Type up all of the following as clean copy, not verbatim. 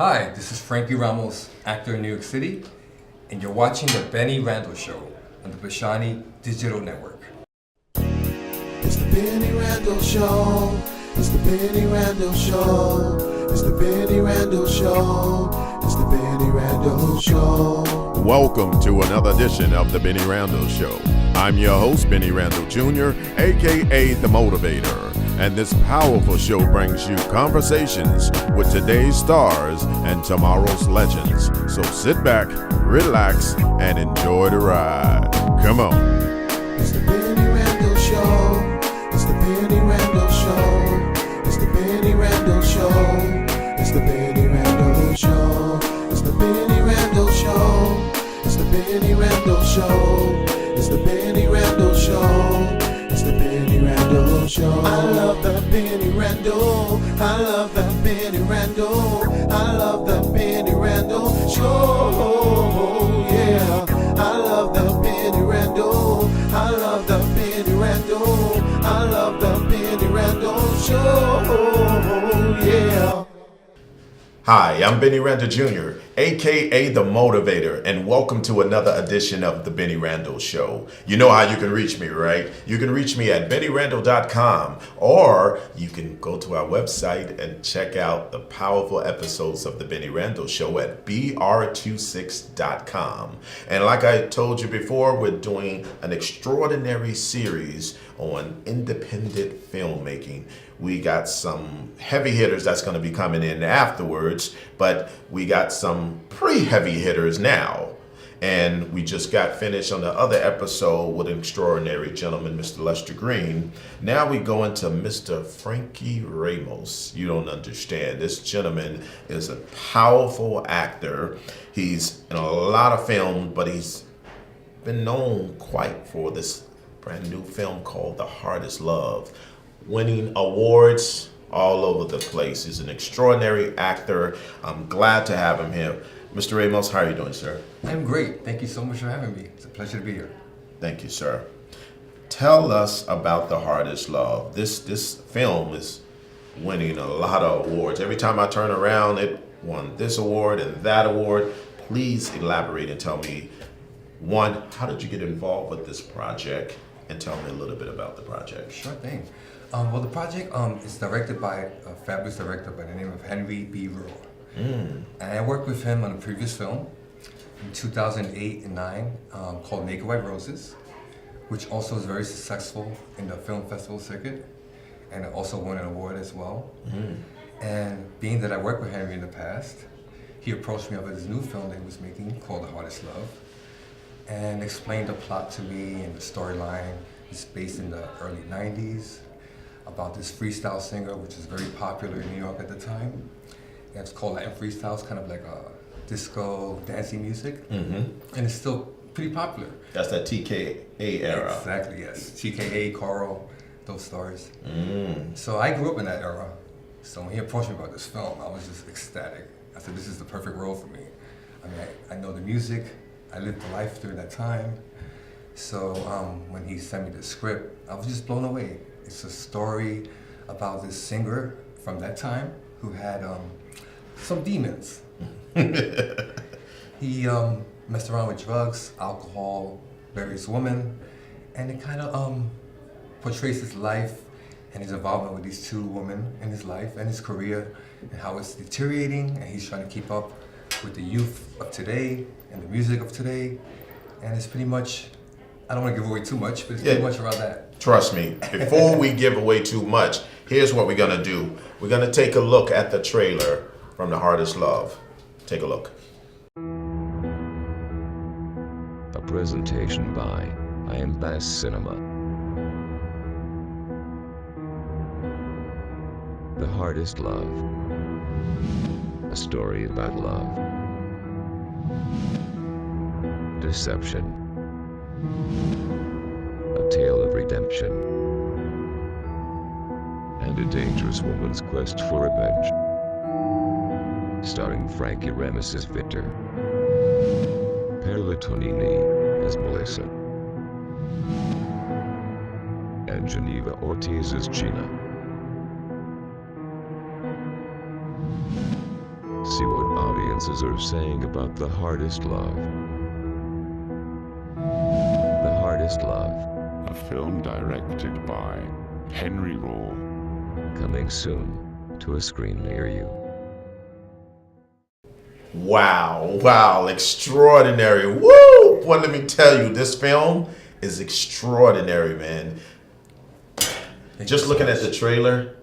Hi, this is Frankie Ramos, actor in New York City, and you're watching The Bennie Randall Show on the Bshani Digital Network. It's the Bennie Randall Show. It's the Bennie Randall Show. It's the Bennie Randall Show. It's the Bennie Randall Show. Welcome to another edition of the Bennie Randall Show. I'm your host, Bennie Randall Jr., aka The Motivator. And this powerful show brings you conversations with today's stars and tomorrow's legends. So sit back, relax, and enjoy the ride. Come on. It's the Bennie Randall Show. It's the Bennie Randall Show. It's the Bennie Randall Show. It's the Bennie Randall Show. It's the Bennie Randall Show. It's the Bennie Randall Show. It's the Bennie Randall Show. It's the Bennie Randall Show. I love the Bennie Randall. I love the Bennie Randall. I love the Bennie Randall Show. Yeah. I love the Bennie Randall. I love the Bennie Randall. I love the Bennie Randall Show. Yeah. Hi, I'm Bennie Randall Jr., aka The Motivator, and welcome to another edition of the Bennie Randall Show. You know how you can reach me, right? You can reach me at BennieRandall.com, or you can go to our website and check out the powerful episodes of the Bennie Randall Show at BR26.com. And like I told you before, we're doing an extraordinary series on independent filmmaking. We got some heavy hitters that's going to be coming in afterwards, but we got some pretty heavy hitters now. And we just got finished on the other episode with an extraordinary gentleman, Mr. Lester Green. Now we go into Mr. Frankie Ramos. You don't understand. This gentleman is a powerful actor. He's in a lot of films, but he's been known quite for this brand new film called The Hardest Love, winning awards all over the place. He's an extraordinary actor. I'm glad to have him here. Mr. Ramos, how are you doing, sir? I'm great. Thank you so much for having me. It's a pleasure to be here. Thank you, sir. Tell us about The Hardest Love. This film is winning a lot of awards. Every time I turn around, it won this award and that award. Please elaborate and tell me, one, how did you get involved with this project? And tell me a little bit about the project. Sure thing. Well, the project is directed by a fabulous director by the name of Henry B. Rule. And I worked with him on a previous film in 2008 and 9 called Naked White Roses, which also was very successful in the film festival circuit, and it also won an award as well. And being that I worked with Henry in the past, he approached me about his new film that he was making called The Hardest Love, and explained the plot to me and the storyline. It's based in the early 90s about this freestyle singer, which was very popular in New York at the time. And it's called Latin freestyle. It's kind of like a disco dancing music, and it's still pretty popular. That's that TKA era. Exactly, yes. TKA, Coral, those stars. So I grew up in that era. So when he approached me about this film, I was just ecstatic. I said, this is the perfect role for me. I mean, I know the music. I lived the life during that time. So when he sent me the script, I was just blown away. It's a story about this singer from that time who had some demons. He messed around with drugs, alcohol, various women, and it kind of portrays his life and his involvement with these two women in his life and his career, and how it's deteriorating, and he's trying to keep up with the youth of today and the music of today. And it's pretty much, I don't want to give away too much, but it's pretty much around that. Trust me, before we give away too much, here's what we're going to do. We're going to take a look at the trailer from The Hardest Love. Take a look. A presentation by I Am Bass Cinema. The Hardest Love. A story about love. Deception. A tale of redemption. And a dangerous woman's quest for revenge. Starring Frankie Ramos as Victor. Perla Tonini as Melissa. And Geneva Ortiz as Gina. see what audiences are saying about The Hardest Love. The Hardest Love. A film directed by Henry Raw. Coming soon to a screen near you. Wow, extraordinary. Woo! Well, let me tell you, this film is extraordinary, man. Just looking at the trailer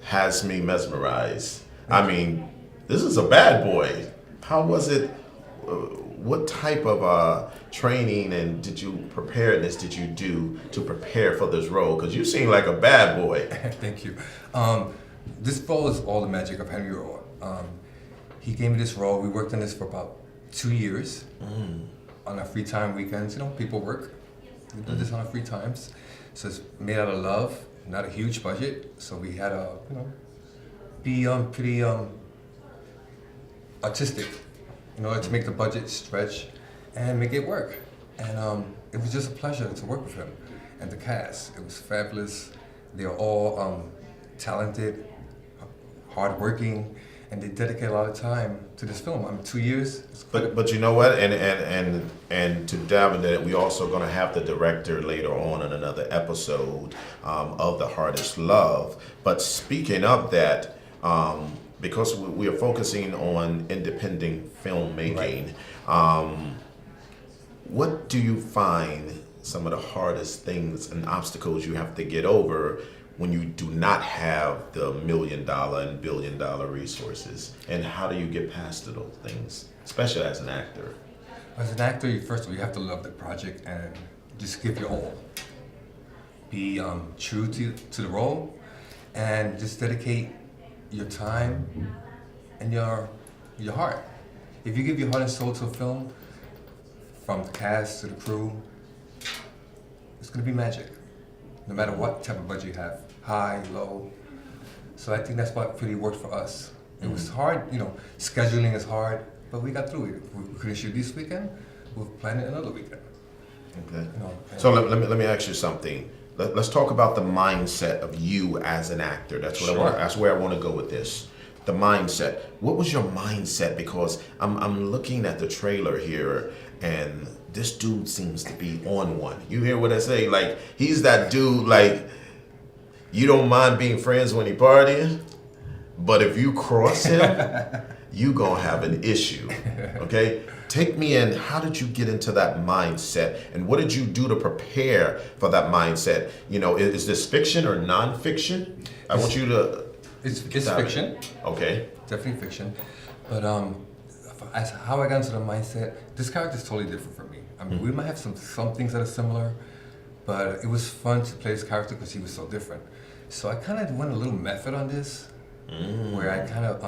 has me mesmerized. I mean, this is a bad boy. How was it? What type of training and preparedness did you do to prepare for this role? Because you seem like a bad boy. Thank you. This role is all the magic of Henry Raw. He gave me this role. We worked on this for about 2 years on our free time weekends. You know, people work. We do this on our free times. So it's made out of love, not a huge budget. So we had to, be pretty artistic in order to make the budget stretch and make it work. And it was just a pleasure to work with him and the cast. It was fabulous. They are all talented, hardworking, and they dedicate a lot of time to this film. 2 years. But you know what? And to dive into it, we're also going to have the director later on in another episode of The Hardest Love. But speaking of that, because we are focusing on independent filmmaking, what do you find some of the hardest things and obstacles you have to get over when you do not have the $1 million and $1 billion resources? And how do you get past those things, especially as an actor? As an actor, first of all, you have to love the project and just give your all. Be true to the role and just dedicate your time and your heart. If you give your heart and soul to a film, from the cast to the crew, it's gonna be magic. No matter what type of budget you have, high, low. So I think that's what really worked for us. It was hard, scheduling is hard, but we got through it. We couldn't shoot this weekend, we'll plan it another weekend. Okay. So let me ask you something. Let's talk about the mindset of you as an actor. That's what that's where I want to go with this. The mindset. What was your mindset? Because I'm looking at the trailer here, and this dude seems to be on one. You hear what I say? Like, he's that dude, like, you don't mind being friends when he partying, but if you cross him, you gonna have an issue, okay? Take me in, how did you get into that mindset, and what did you do to prepare for that mindset? Is this fiction or non-fiction? I want you to... It's fiction. Okay. Definitely fiction. But as how I got into the mindset, this character is totally different from me. I mean, we might have some things that are similar, but it was fun to play this character because he was so different. So I kind of went a little method on this, where I kind of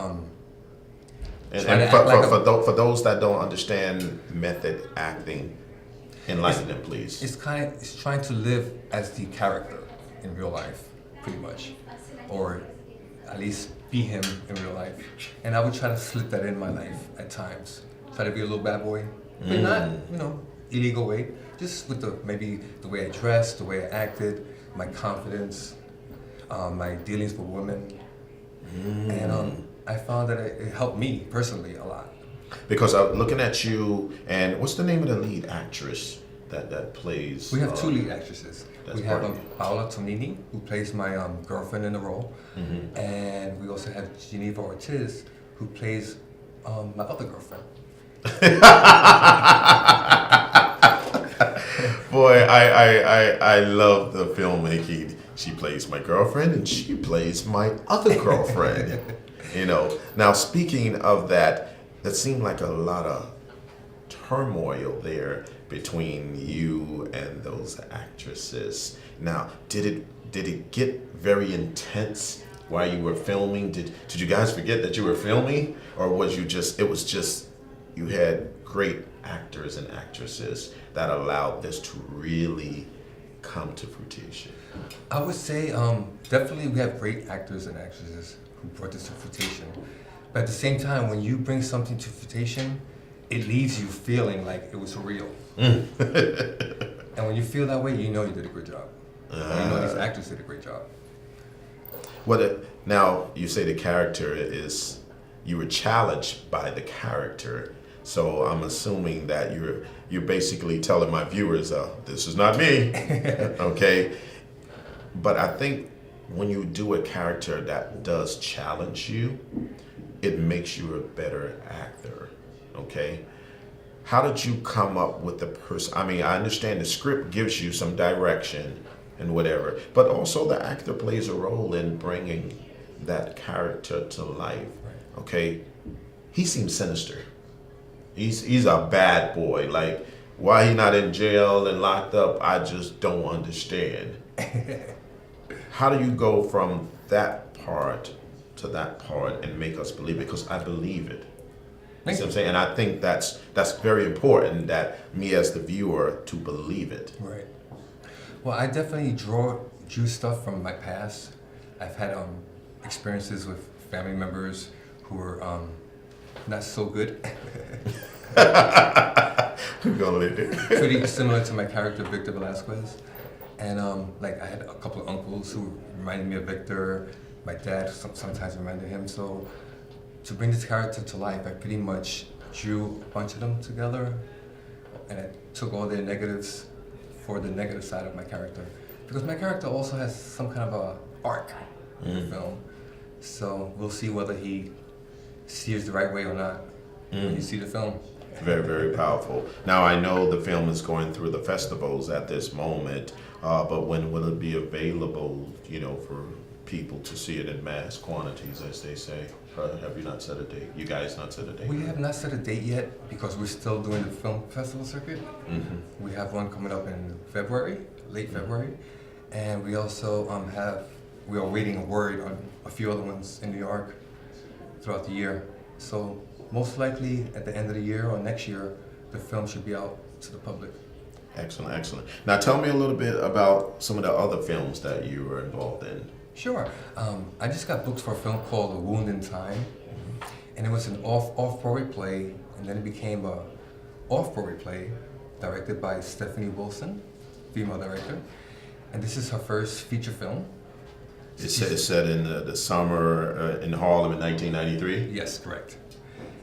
And for those that don't understand method acting, enlighten them, please. It's trying to live as the character in real life, pretty much, or at least be him in real life. And I would try to slip that in my life at times. Try to be a little bad boy, but not, illegal way. Just with maybe the way I dressed, the way I acted, my confidence, my dealings with women, and I found that it helped me personally a lot. Because I'm looking at you, and what's the name of the lead actress that plays? We have two lead actresses. We have Frankie. Paola Tonini, who plays my girlfriend in the role, and we also have Geneva Ortiz, who plays my other girlfriend. Boy, I love the filmmaking. She plays my girlfriend, and she plays my other girlfriend. Now speaking of that, that seemed like a lot of turmoil there between you and those actresses. Now, did it get very intense while you were filming? Did you guys forget that you were filming, or was you had great actors and actresses that allowed this to really come to fruition? I would say definitely we have great actors and actresses who brought this to fruition. But at the same time, when you bring something to fruition, it leaves you feeling like it was real. And when you feel that way, you know you did a great job. And you know these actors did a great job. Now you say the character is you were challenged by the character. So I'm assuming that you're basically telling my viewers, this is not me, okay? But I think when you do a character that does challenge you, it makes you a better actor, okay? How did you come up with the person? I mean, I understand the script gives you some direction and whatever, but also the actor plays a role in bringing that character to life, okay? He seems sinister. He's a bad boy. Like, why he not in jail and locked up, I just don't understand. How do you go from that part to that part and make us believe it? Because I believe it. You see what I'm saying? And I think that's very important, that me as the viewer to believe it. Right. Well, I definitely drew stuff from my past. I've had experiences with family members who were not so good. Pretty similar to my character, Victor Velasquez. And like I had a couple of uncles who reminded me of Victor. My dad sometimes reminded him. So to bring this character to life, I pretty much drew a bunch of them together, and I took all their negatives for the negative side of my character. Because my character also has some kind of a arc in the film. So we'll see whether he steers the right way or not when you see the film. Very, very powerful. Now, I know the film is going through the festivals at this moment, but when will it be available, for people to see it in mass quantities, as they say? Have you not set a date? You guys not set a date? We have not set a date yet because we're still doing the film festival circuit. We have one coming up in February, late February, and we also we are waiting word on a few other ones in New York throughout the year. So most likely at the end of the year or next year, the film should be out to the public. Excellent, excellent. Now tell me a little bit about some of the other films that you were involved in. Sure. I just got booked for a film called A Wound in Time, and it was an off-Broadway play, and then it became a off-Broadway play directed by Stephanie Wilson, female director, and this is her first feature film. It's set in the summer in Harlem in 1993? Yes, correct.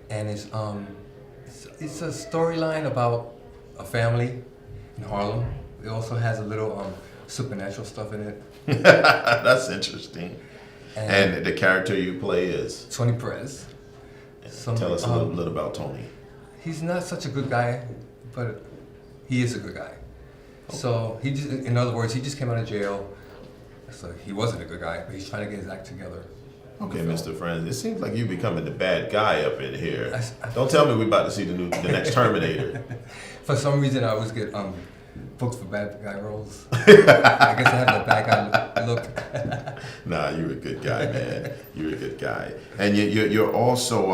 And it's a storyline about a family in Harlem. It also has a little supernatural stuff in it. That's interesting. And the character you play is? Tony Perez. Tell us a little about Tony. He's not such a good guy, but he is a good guy. Okay. So in other words, he just came out of jail. So he wasn't a good guy, but he's trying to get his act together. Okay, Mr. Francis, it seems like you're becoming the bad guy up in here. Don't tell me we're about to see the next Terminator. For some reason, I always get booked for bad guy roles. I guess I have the bad guy look. Nah, you're a good guy, man. You're a good guy. And you're also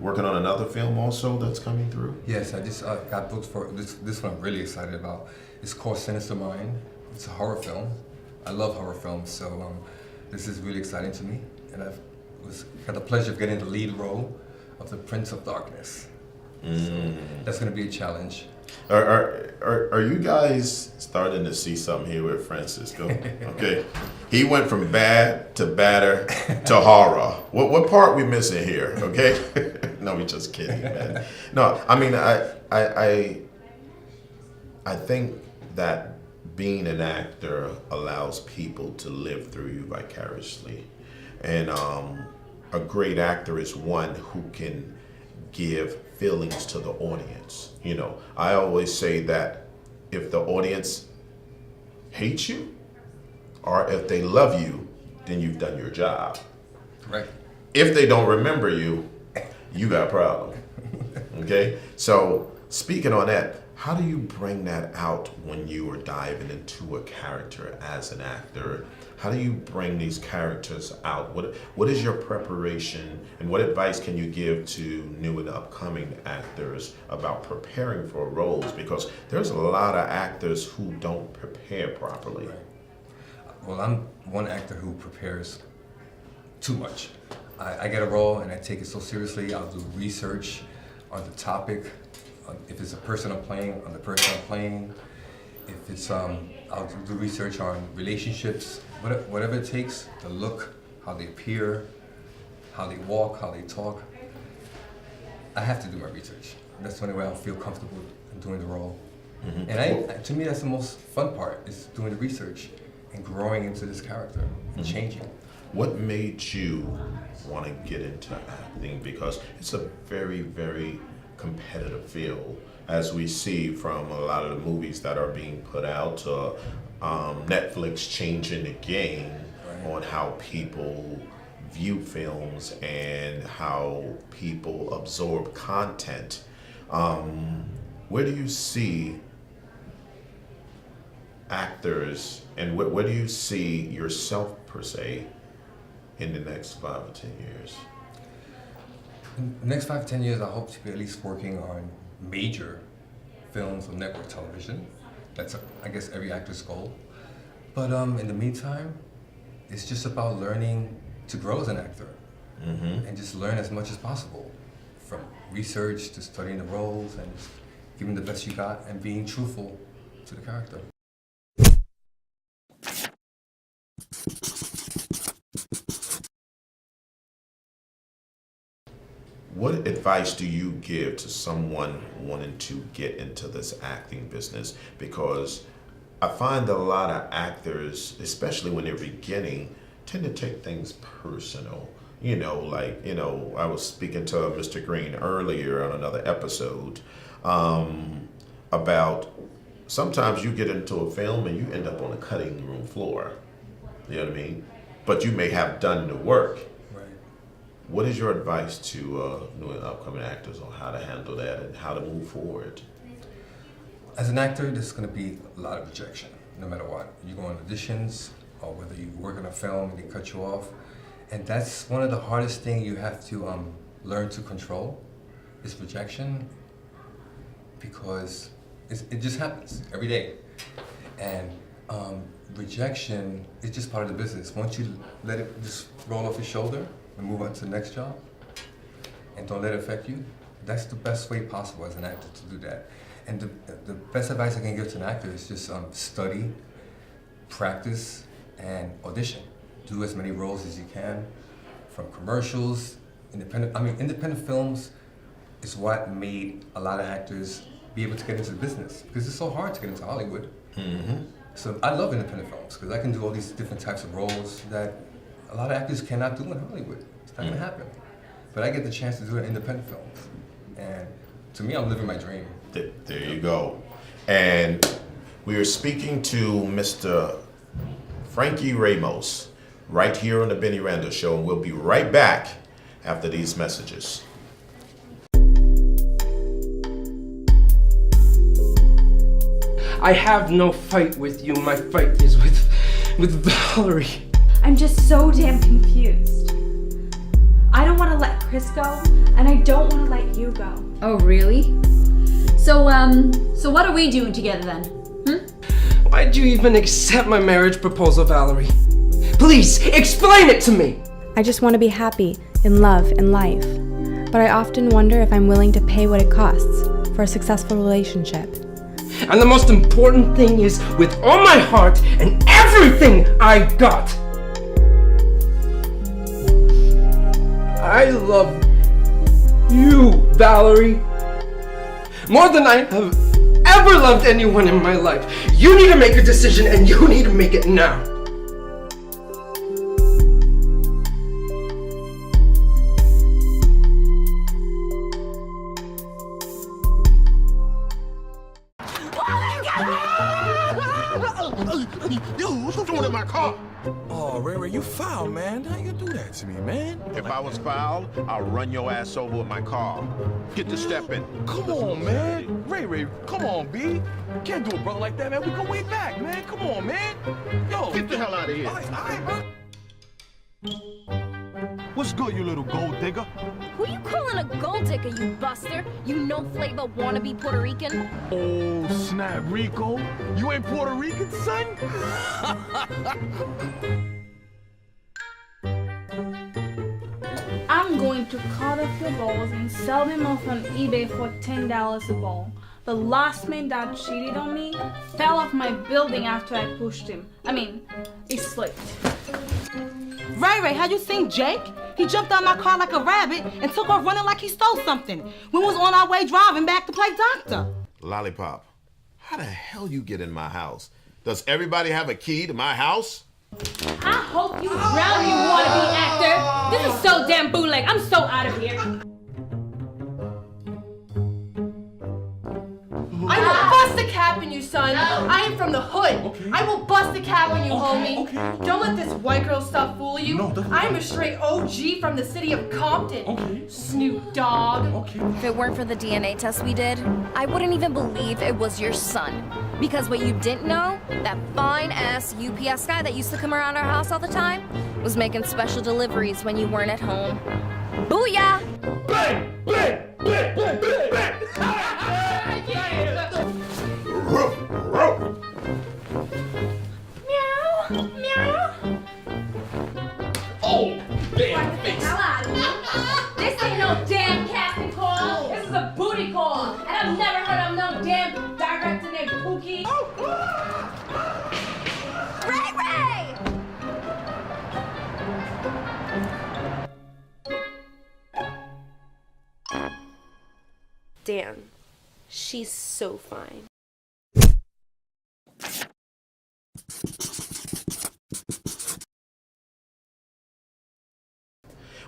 working on another film also that's coming through? Yes, I just got booked for this one I'm really excited about. It's called Sinister Mind. It's a horror film. I love horror films, so this is really exciting to me. And I've got the pleasure of getting the lead role of the Prince of Darkness. So that's going to be a challenge. Are you guys starting to see something here with Francisco? Okay, he went from bad to badder to horror. What part we missing here? Okay, no, we just kidding, man. No, I mean I think that being an actor allows people to live through you vicariously, and a great actor is one who can give feelings to the audience. I always say that if the audience hates you or if they love you, then you've done your job. Right. If they don't remember you, you got a problem. Okay? So speaking on that, how do you bring that out when you are diving into a character as an actor? How do you bring these characters out? What is your preparation, and what advice can you give to new and upcoming actors about preparing for roles? Because there's a lot of actors who don't prepare properly. Right. Well, I'm one actor who prepares too much. I get a role and I take it so seriously. I'll do research on the topic. If it's a person I'm playing, on the person I'm playing. If it's I'll do research on relationships, whatever it takes, the look, how they appear, how they walk, how they talk. I have to do my research. That's the only way I'll feel comfortable in doing the role. Mm-hmm. And to me, that's the most fun part, is doing the research and growing into this character and changing. What made you want to get into acting? Because it's a very, very competitive field, as we see from a lot of the movies that are being put out. Netflix changing the game on how people view films and how people absorb content. Where do you see actors, and where do you see yourself per se in the next 5 or 10 years? In the next 5 to 10 years, I hope to be at least working on major films on network television. That's, I guess, every actor's goal. But in the meantime, it's just about learning to grow as an actor, and just learn as much as possible, from research to studying the roles and just giving the best you got and being truthful to the character. What advice do you give to someone wanting to get into this acting business? Because I find that a lot of actors, especially when they're beginning, tend to take things personal. I was speaking to Mr. Green earlier on another episode about sometimes you get into a film and you end up on a cutting room floor. You know what I mean? But you may have done the work. Right. What is your advice to new and upcoming actors on how to handle that and how to move forward? As an actor, there's going to be a lot of rejection, no matter what. You go on auditions, or whether you work on a film and they cut you off. And that's one of the hardest things you have to learn to control, is rejection, because it just happens every day. And rejection is just part of the business. Once you let it just roll off your shoulder and move on to the next job, and don't let it affect you, that's the best way possible as an actor to do that. And the best advice I can give to an actor is just study, practice, and audition. Do as many roles as you can, from commercials, independent films is what made a lot of actors be able to get into the business, because it's so hard to get into Hollywood. Mm-hmm. So I love independent films, because I can do all these different types of roles that a lot of actors cannot do in Hollywood. It's not gonna happen. But I get the chance to do it in independent films. And to me, I'm living my dream. There you go. And we are speaking to Mr. Frankie Ramos right here on the Bennie Randall Show, and we'll be right back after these messages. I have no fight with you. My fight is with Valerie. I'm just so damn confused. I don't want to let Chris go, and I don't want to let you go. Oh, really? So what are we doing together then? Why'd you even accept my marriage proposal, Valerie? Please, explain it to me! I just want to be happy in love and life. But I often wonder if I'm willing to pay what it costs for a successful relationship. And the most important thing is, with all my heart and everything I got, I love you, Valerie, more than I have ever loved anyone in my life. You need to make a decision, and you need to make it now. Yo, what you doing in my car? Oh, Ray, you foul, man. How you do that to me, man? If I was foul, I'll run your ass over with my car. Get to stepping. Come on, man. Ray, come on, B. Can't do a brother like that, man. We go way back, man. Come on, man. Yo. Get the hell out of here. All right, bro. What's good, you little gold digger? Who you calling a gold digger, you buster? You no-flavor wannabe Puerto Rican? Oh, snap, Rico. You ain't Puerto Rican, son? I'm going to cut off your balls and sell them off on eBay for $10 a ball. The last man that cheated on me fell off my building after I pushed him. He slipped. Ray, have you seen Jake? He jumped on my car like a rabbit and took off running like he stole something. We was on our way driving back to play doctor. Lollipop, how the hell you get in my house? Does everybody have a key to my house? I hope you drown, you wannabe actor. This is so damn bootleg. I'm so out of here. I will bust a cap in you, son. I am from the hood. Okay. I will bust a cap in you, homie. Okay. Don't let this white girl stuff fool you. No, I am a straight OG from the city of Compton. Okay. Snoop Dogg. Okay. If it weren't for the DNA test we did, I wouldn't even believe it was your son. Because what you didn't know, that fine-ass UPS guy that used to come around our house all the time was making special deliveries when you weren't at home. Booyah! Bang! Bang! Bang! Bang! Bang! Meow. Meow. Oh, damn face. This ain't no damn casting call. This is a booty call. And I've never heard of no damn director named Pookie. Ray Ray! Damn. She's so fine.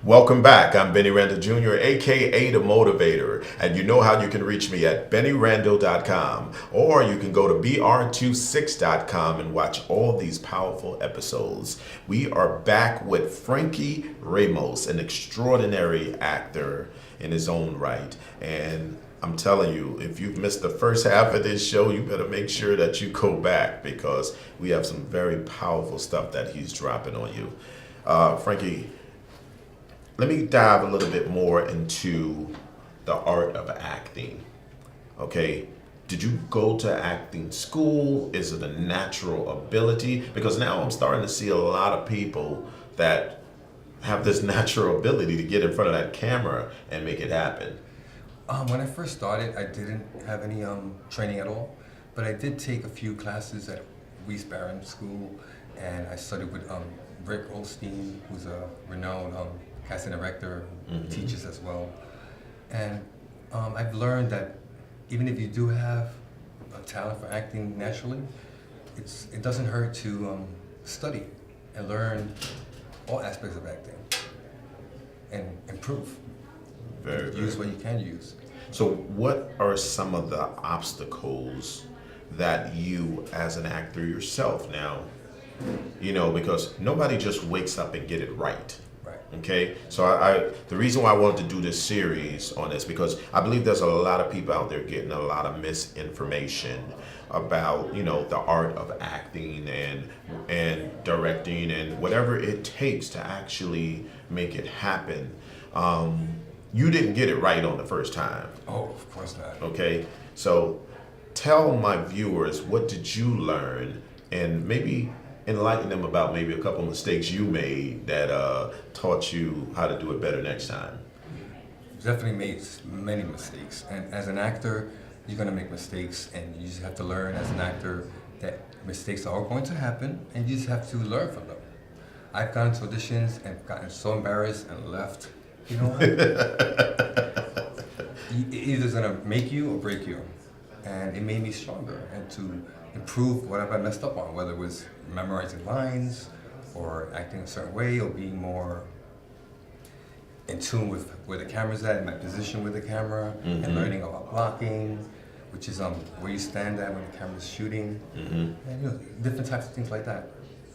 Welcome back. I'm Bennie Randall Jr., aka The Motivator, and you know how you can reach me at BennieRandall.com, or you can go to BR26.com and watch all these powerful episodes. We are back with Frankie Ramos, an extraordinary actor in his own right, and I'm telling you, if you've missed the first half of this show, you better make sure that you go back because we have some very powerful stuff that he's dropping on you. Frankie, let me dive a little bit more into the art of acting. Okay, did you go to acting school? Is it a natural ability? Because now I'm starting to see a lot of people that have this natural ability to get in front of that camera and make it happen. When I first started, I didn't have any training at all, but I did take a few classes at Weiss Barron School, and I studied with Rick Olstein, who's a renowned casting director, who teaches as well. And I've learned that even if you do have a talent for acting naturally, it doesn't hurt to study and learn all aspects of acting and improve. Use what you can use. So what are some of the obstacles that you as an actor yourself now, you know, because nobody just wakes up and get it right. Okay, so the reason why I wanted to do this series on this, because I believe there's a lot of people out there getting a lot of misinformation about, you know, the art of acting and directing and whatever it takes to actually make it happen. You didn't get it right on the first time. Oh, of course not. Okay, so tell my viewers, what did you learn, and maybe enlighten them about maybe a couple mistakes you made that taught you how to do it better next time. Definitely made many mistakes, and as an actor, you're going to make mistakes, and you just have to learn as an actor that mistakes are going to happen, and you just have to learn from them. I've gone to auditions and gotten so embarrassed and left. You know, either it's going to make you or break you, and it made me stronger and to improve whatever I messed up on, whether it was memorizing lines or acting a certain way or being more in tune with where the camera's at, my position with the camera, and learning about blocking, which is where you stand at when the camera's shooting, and you know, different types of things like that.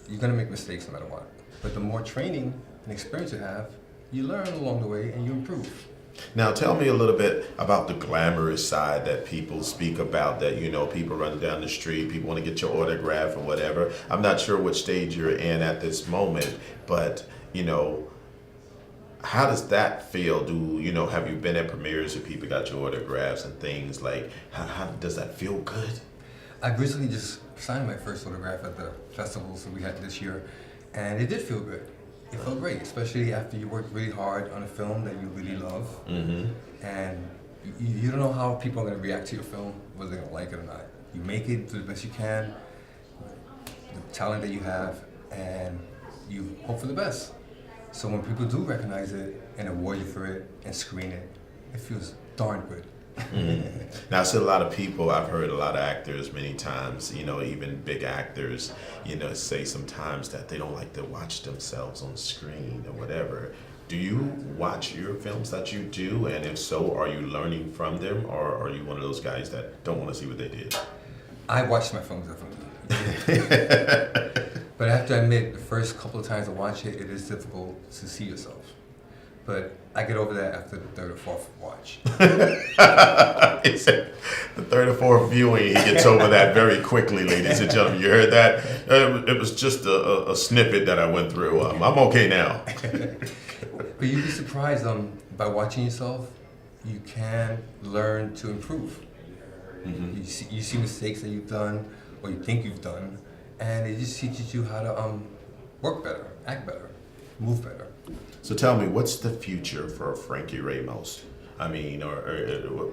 You're gonna make mistakes no matter what, but the more training and experience you have, you learn along the way and you improve. Now tell me a little bit about the glamorous side that people speak about, that, you know, people running down the street, people want to get your autograph or whatever. I'm not sure which stage you're in at this moment, but, you know, how does that feel? You know, have you been at premieres where people got your autographs and things like, how does that feel good? I recently just signed my first autograph at the festivals that we had this year, and it did feel good. It felt great, especially after you work really hard on a film that you really love, and you don't know how people are going to react to your film, whether they're going to like it or not. You make it do the best you can, the talent that you have, and you hope for the best. So when people do recognize it and award you for it and screen it, it feels darn good. Now, I see a lot of people, I've heard a lot of actors many times, you know, even big actors, you know, say sometimes that they don't like to watch themselves on screen or whatever. Do you watch your films that you do? And if so, are you learning from them, or are you one of those guys that don't want to see what they did? I watch my films definitely. But I have to admit, the first couple of times I watch it, it is difficult to see yourself. But I get over that after the third or fourth watch. He said the third or fourth viewing, he gets over that very quickly, ladies and gentlemen. You heard that? It was just a snippet that I went through. I'm okay now. But you'd be surprised, by watching yourself, you can learn to improve. Mm-hmm. You see mistakes that you've done, or you think you've done, and it just teaches you how to work better, act better, move better. So tell me, what's the future for Frankie Ramos? I mean, or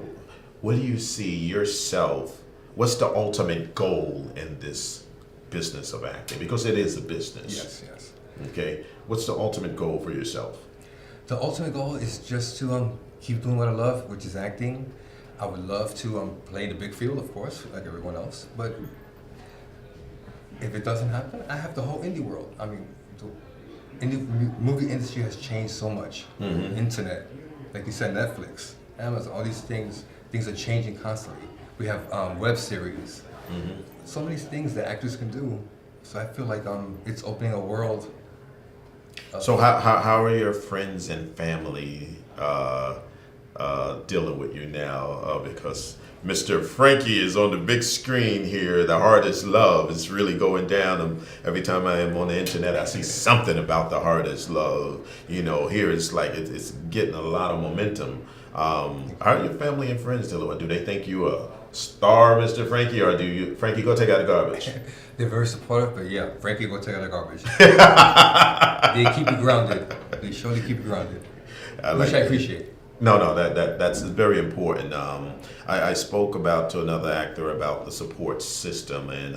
what do you see yourself? What's the ultimate goal in this business of acting? Because it is a business. Yes, yes. Okay. What's the ultimate goal for yourself? The ultimate goal is just to keep doing what I love, which is acting. I would love to play the big field, of course, like everyone else. But if it doesn't happen, I have the whole indie world. I mean, the movie industry has changed so much. Mm-hmm. Internet, like you said, Netflix, Amazon, all these things are changing constantly. We have web series, mm-hmm. so many things that actors can do. So I feel like it's opening a world. So how are your friends and family dealing with you now? Because Mr. Frankie is on the big screen here. The Hardest Love is really going down. Every time I am on the internet, I see something about The Hardest Love. You know, here it's like it's getting a lot of momentum. How are your family and friends dealing with it? Do they think you a star, Mr. Frankie, or do you, Frankie, go take out the garbage? They're very supportive, but yeah, Frankie, go take out the garbage. They keep you grounded. They surely keep you grounded, which I appreciate. No, that's very important. I spoke to another actor about the support system and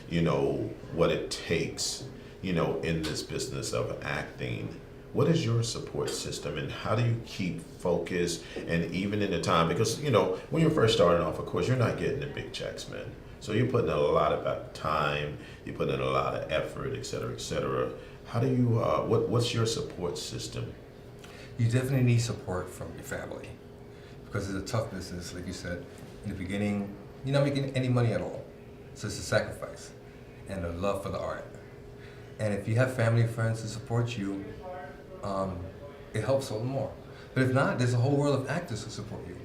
you know what it takes, you know, in this business of acting. What is your support system, and how do you keep focused, and even in the time, because you know when you're first starting off, of course you're not getting the big checks, man. So you're putting in a lot of time, you're putting in a lot of effort, et cetera, et cetera. How do you? What's your support system? You definitely need support from your family, because it's a tough business, like you said. In the beginning, you're not making any money at all. So it's a sacrifice and a love for the art. And if you have family and friends to support you, it helps a little more. But if not, there's a whole world of actors who support you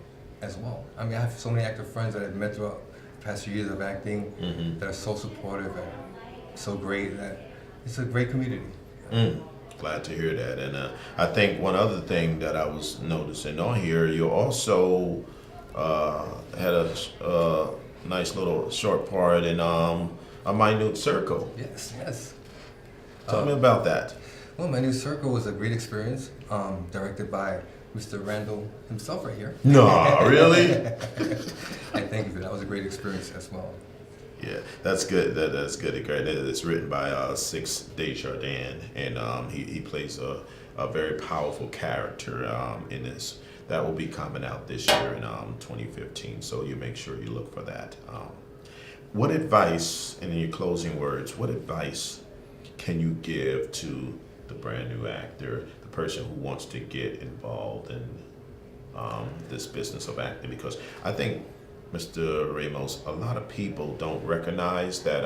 as well. I mean, I have so many actor friends that I've met throughout the past few years of acting, mm-hmm. that are so supportive and so great that it's a great community. Glad to hear that. And I think one other thing that I was noticing on here, you also had a nice little short part in A Minute Circle. Yes. Tell me about that. Well, Bennie Circle was a great experience, directed by Mr. Randall himself right here. No, really? I thank you for that. That was a great experience as well. Yeah, that's good. That's good. It's written by Six Desjardins, and he plays a very powerful character in this. That will be coming out this year in 2015, so you make sure you look for that. What advice, in your closing words, what advice can you give to the brand new actor, the person who wants to get involved in this business of acting? Because I think, Mr. Ramos, a lot of people don't recognize that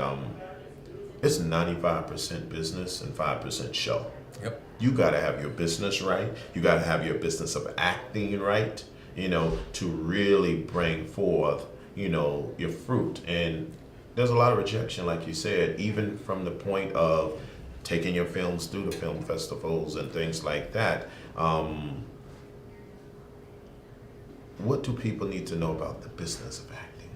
it's 95% business and 5% show. Yep. You got to have your business right. You got to have your business of acting right, you know, to really bring forth, you know, your fruit. And there's a lot of rejection, like you said, even from the point of taking your films through the film festivals and things like that. What do people need to know about the business of acting?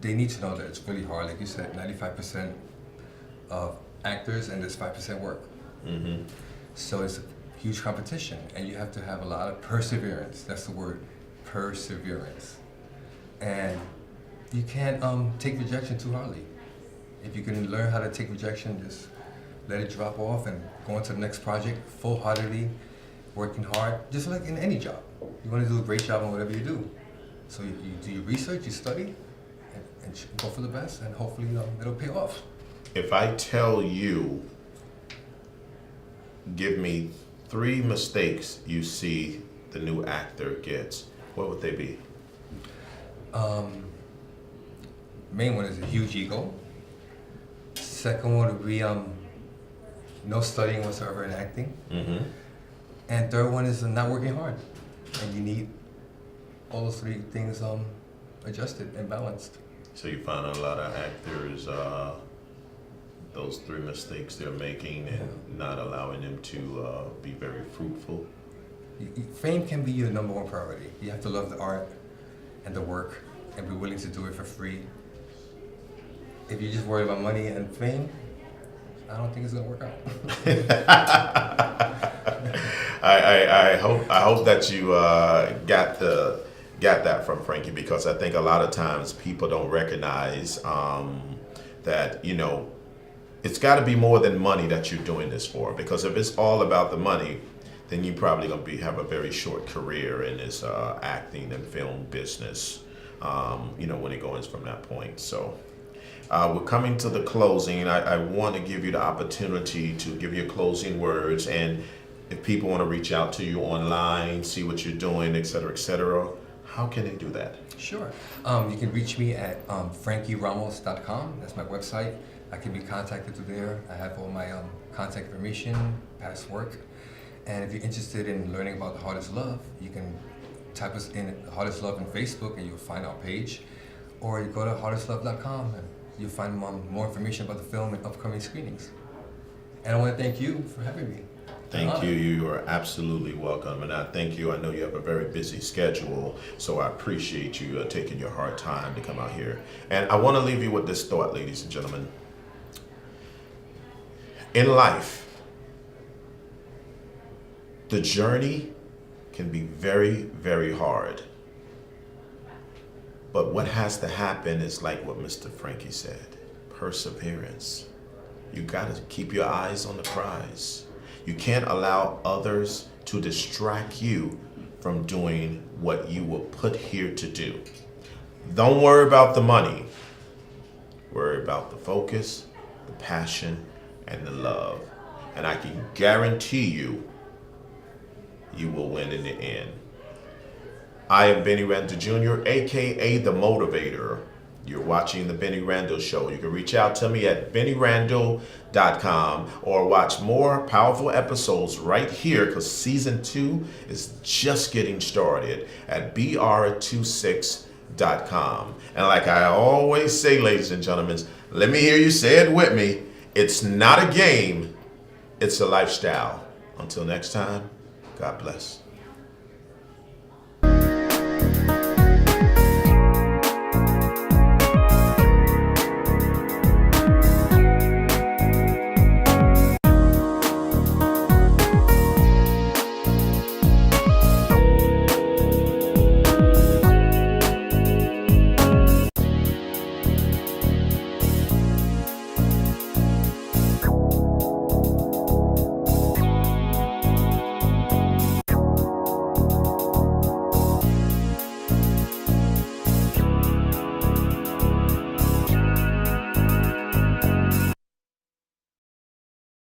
They need to know that it's really hard. Like you said, 95% of actors and there's 5% work. Mm-hmm. So it's a huge competition, and you have to have a lot of perseverance. That's the word, perseverance. And you can't take rejection too hardly. If you can learn how to take rejection just let it drop off and go on to the next project full-heartedly, working hard, just like in any job. You want to do a great job in whatever you do. So you do your research, you study, and go for the best, and hopefully it'll pay off. If I tell you, give me 3 mistakes you see the new actor gets, what would they be? Main one is a huge ego. Second one would be no studying whatsoever in acting. Mm-hmm. And third one is not working hard. And you need all those 3 things adjusted and balanced. So you find a lot of actors, those 3 mistakes they're making and not allowing them to be very fruitful. Fame can be your #1 priority. You have to love the art and the work and be willing to do it for free. If you just worry about money and fame, I don't think it's gonna work out. I hope that you got that from Frankie, because I think a lot of times people don't recognize that it's got to be more than money that you're doing this for. Because if it's all about the money, then you're probably gonna have a very short career in this acting and film business. When it goes from that point. So we're coming to the closing. I want to give you the opportunity to give your closing words, and if people want to reach out to you online, see what you're doing, et cetera, how can they do that? Sure. You can reach me at frankieramos.com. That's my website. I can be contacted through there. I have all my contact information, past work. And if you're interested in learning about The Hardest Love, you can type us in Hardest Love on Facebook and you'll find our page. Or you go to hardestlove.com and you'll find more information about the film and upcoming screenings. And I want to thank you for having me. Thank you. You are absolutely welcome. And I thank you. I know you have a very busy schedule, so I appreciate you taking your hard time to come out here. And I want to leave you with this thought, ladies and gentlemen. In life, the journey can be very, very hard. But what has to happen is like what Mr. Frankie said, perseverance. You got to keep your eyes on the prize. You can't allow others to distract you from doing what you were put here to do. Don't worry about the money. Worry about the focus, the passion, and the love. And I can guarantee you, you will win in the end. I am Bennie Randall Jr., aka The Motivator. You're watching The Bennie Randall Show. You can reach out to me at BennieRandall.com or watch more powerful episodes right here, because season 2 is just getting started at BR26.com. And like I always say, ladies and gentlemen, let me hear you say it with me. It's not a game, it's a lifestyle. Until next time, God bless.